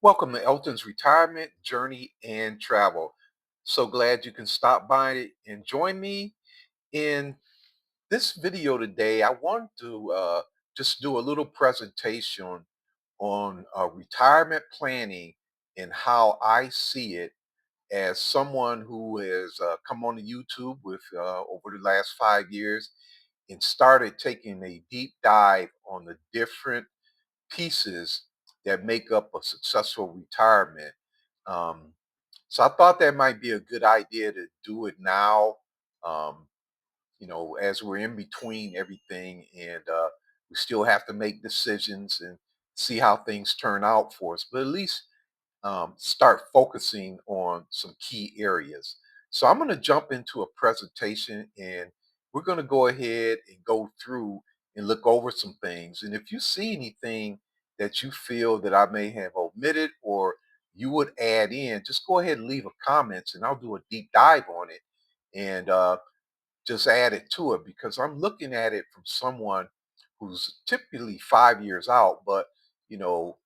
Welcome to Elton's Retirement Journey and Travel. So glad you can stop by and join me in this video today. I want to just do a little presentation on retirement planning and how I see it as someone who has come on to YouTube with over the last 5 years and started taking a deep dive on the different pieces that make up a successful retirement. Um, so I thought that might be a good idea to do it now, um, as we're in between everything and we still have to make decisions and see how things turn out for us. But at least start focusing on some key areas. So I'm going to jump into a presentation and we're going to go ahead and go through and look over some things. And if you see anything that you feel that I may have omitted or you would add in, just go ahead and leave a comments and I'll do a deep dive on it and just add it to it because I'm looking at it from someone who's typically 5 years out, but you know,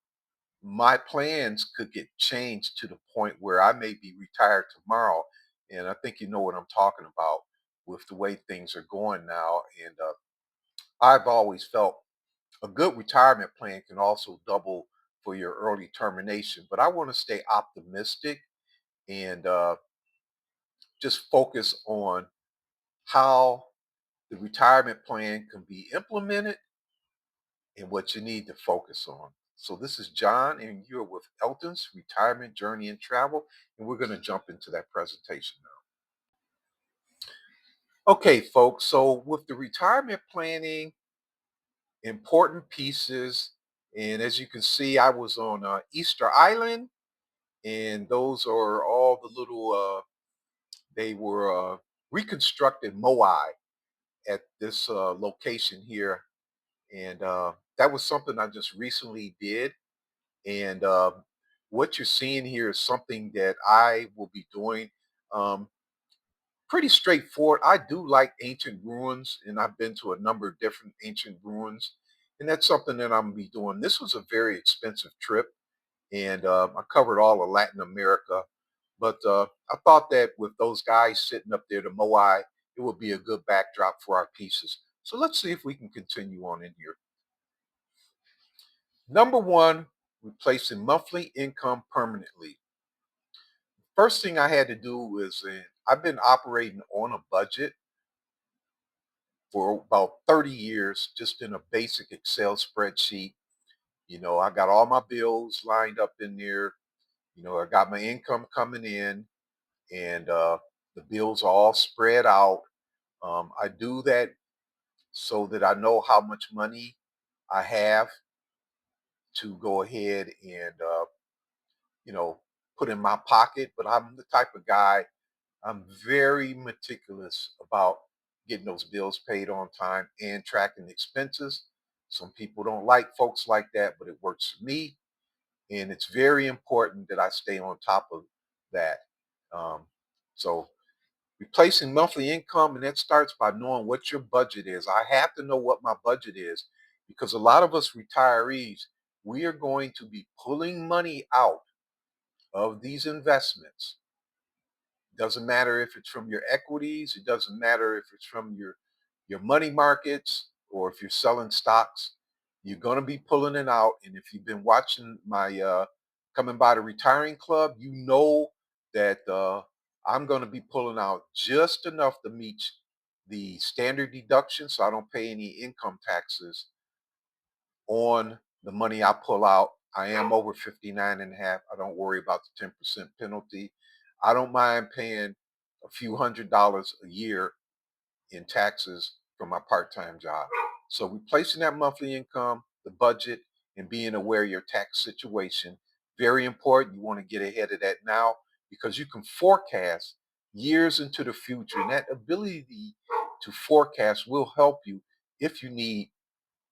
my plans could get changed to the point where I may be retired tomorrow. And I think you know what I'm talking about with the way things are going now. And I've always felt a good retirement plan can also double for your early termination. But I want to stay optimistic and just focus on how the retirement plan can be implemented and what you need to focus on. So this is John, and you're with Elton's Retirement Journey and Travel, and we're going to jump into that presentation now. Okay, folks. So with the retirement planning, important pieces, and as you can see, I was on Easter Island, and those are all the little. They were reconstructed moai at this location here, and that was something I just recently did. And what you're seeing here is something that I will be doing. Um, Pretty straightforward. I do like ancient ruins, and I've been to a number of different ancient ruins, and that's something that I'm gonna be doing. This was a very expensive trip, and I covered all of Latin America. But I thought that with those guys sitting up there, the Moai, it would be a good backdrop for our pieces. So let's see if we can continue on in here. Number one, replacing monthly income permanently. First thing I had to do was I've been operating on a budget for about 30 years, just in a basic Excel spreadsheet. I got all my bills lined up in there. I got my income coming in, and the bills are all spread out. I do that so that I know how much money I have to go ahead and, you know, put in my pocket. But I'm the type of guy, I'm very meticulous about getting those bills paid on time and tracking expenses. Some people don't like folks like that, but it works for me. And it's very important that I stay on top of that. Um, so replacing monthly income, and that starts by knowing what your budget is. I have to know what my budget is because a lot of us retirees, we are going to be pulling money out of these investments. Doesn't matter if it's from your equities, it doesn't matter if it's from your money markets or if you're selling stocks. You're going to be pulling it out. And if you've been watching my coming by the retiring club, you know that I'm going to be pulling out just enough to meet the standard deduction so I don't pay any income taxes on the money I pull out. I am over 59 and a half. I don't worry about the 10% penalty. I don't mind paying a few $100s a year in taxes from my part-time job. So replacing that monthly income, the budget, and being aware of your tax situation, very important. You want to get ahead of that now because you can forecast years into the future. And that ability to forecast will help you if you need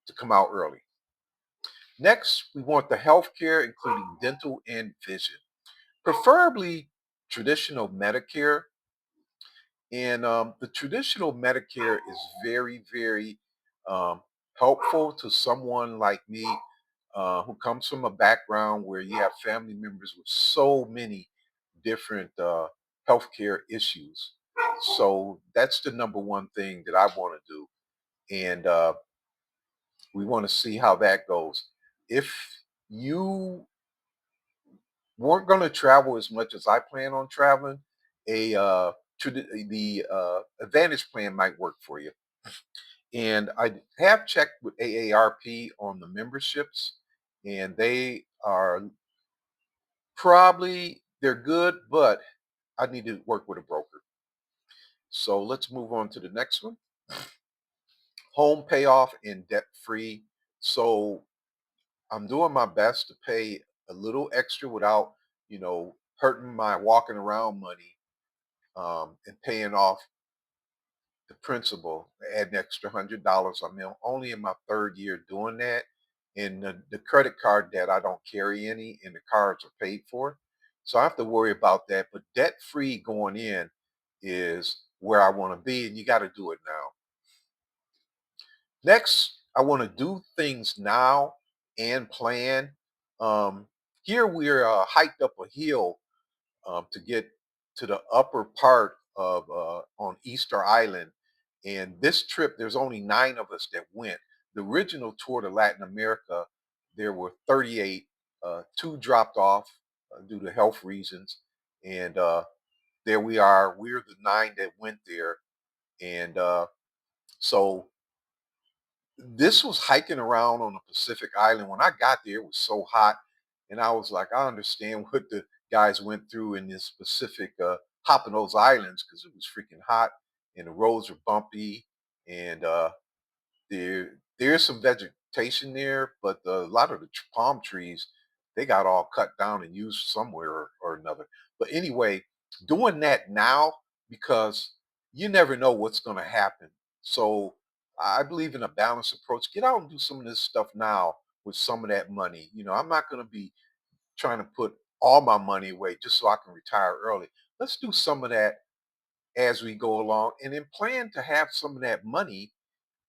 to come out early. Next, we want the healthcare, including dental and vision, preferably traditional Medicare. And the traditional Medicare is very, very helpful to someone like me. who comes from a background where you have family members with so many different healthcare issues. So that's the number one thing that I want to do. And we want to see how that goes. If you weren't going to travel as much as I plan on traveling, a the Advantage plan might work for you. And I have checked with AARP on the memberships, and they are probably they're good, but I need to work with a broker. So let's move on to the next one. Home payoff and debt free. So I'm doing my best to pay a little extra without, hurting my walking around money, and paying off the principal, add an extra $100. Only in my third year doing that. And the credit card debt, I don't carry any, and the cards are paid for. So I have to worry about that. But debt free going in is where I want to be, and you got to do it now. Next, I want to do things now and plan. Um, Here we're hiked up a hill to get to the upper part of on Easter Island. And this trip, there's only 9 of us that went. The original tour to Latin America, there were 38. Two dropped off due to health reasons, and there we are. We're the 9 that went there, and so this was hiking around on the Pacific Island. When I got there, it was so hot, and I was like, I understand what the guys went through in this Pacific, hopping those islands because it was freaking hot, and the roads were bumpy, and there's some vegetation there, but a lot of the palm trees they got all cut down and used somewhere or another. But anyway, doing that now because you never know what's going to happen. So I believe in a balanced approach. Get out and do some of this stuff now with some of that money. I'm not going to be trying to put all my money away just so I can retire early. Let's do some of that as we go along and then plan to have some of that money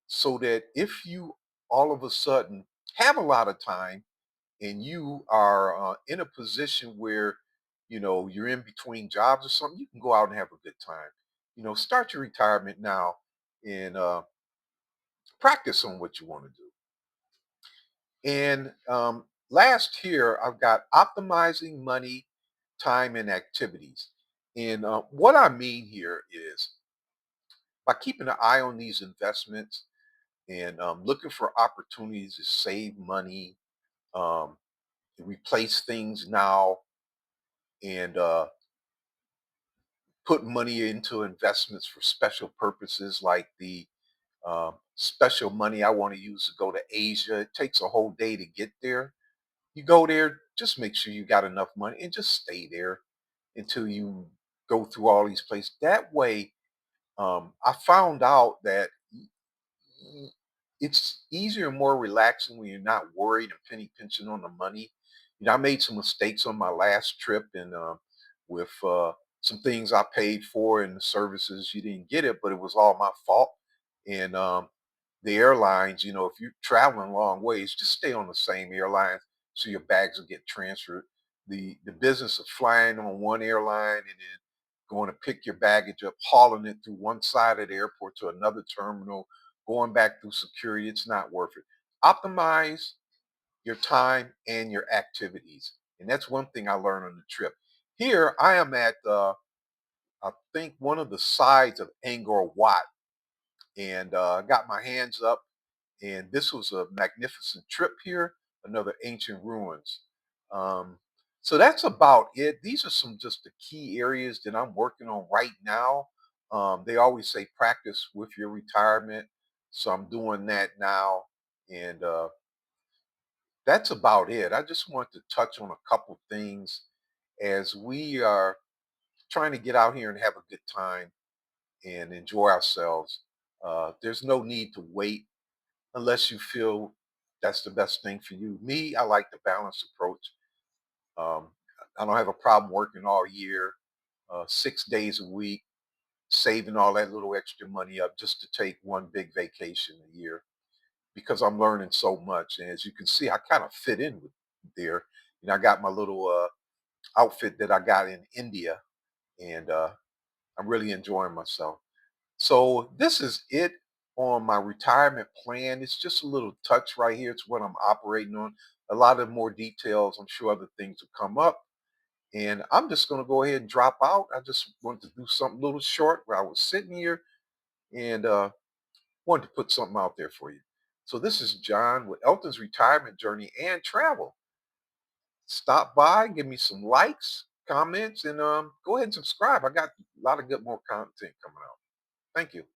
so that if you all of a sudden have a lot of time and you are in a position where you're in between jobs or something, you can go out and have a good time. Start your retirement now and practice on what you want to do. And last here, I've got optimizing money, time, and activities. And what I mean here is by keeping an eye on these investments and looking for opportunities to save money, um, replace things now, and put money into investments for special purposes like the special money I want to use to go to Asia. It takes a whole day to get there. You go there, just make sure you got enough money and just stay there until you go through all these places. That way, I found out that it's easier and more relaxing when you're not worried and penny pinching on the money. I made some mistakes on my last trip, and with some things I paid for and the services you didn't get it, but it was all my fault. And the airlines, if you're traveling long ways, just stay on the same airlines so your bags will get transferred. The business of flying on one airline and then going to pick your baggage up, hauling it through one side of the airport to another terminal, going back through security, it's not worth it. Optimize your time and your activities. And that's one thing I learned on the trip. Here I am at, I think, one of the sides of Angkor Wat, and got my hands up. And this was a magnificent trip here, another ancient ruins. Um, so that's about it. These are some just the key areas that I'm working on right now. They always say practice with your retirement. So I'm doing that now. And that's about it. I just want to touch on a couple things as we are trying to get out here and have a good time and enjoy ourselves. There's no need to wait unless you feel that's the best thing for you. Me, I like the balanced approach. Um, I don't have a problem working all year, 6 days a week, saving all that little extra money up just to take one big vacation a year. because I'm learning so much. And as you can see, I kind of fit in with there. I got my little outfit that I got in India, and I'm really enjoying myself. So this is it on my retirement plan. It's just a little touch right here. It's what I'm operating on. A lot of more details. I'm sure other things will come up. And I'm just going to go ahead and drop out. I just wanted to do something a little short where I was sitting here and wanted to put something out there for you. So this is John with Elton's retirement journey and travel. Stop by, give me some likes, comments, and go ahead and subscribe. I got a lot of good more content coming out. Thank you.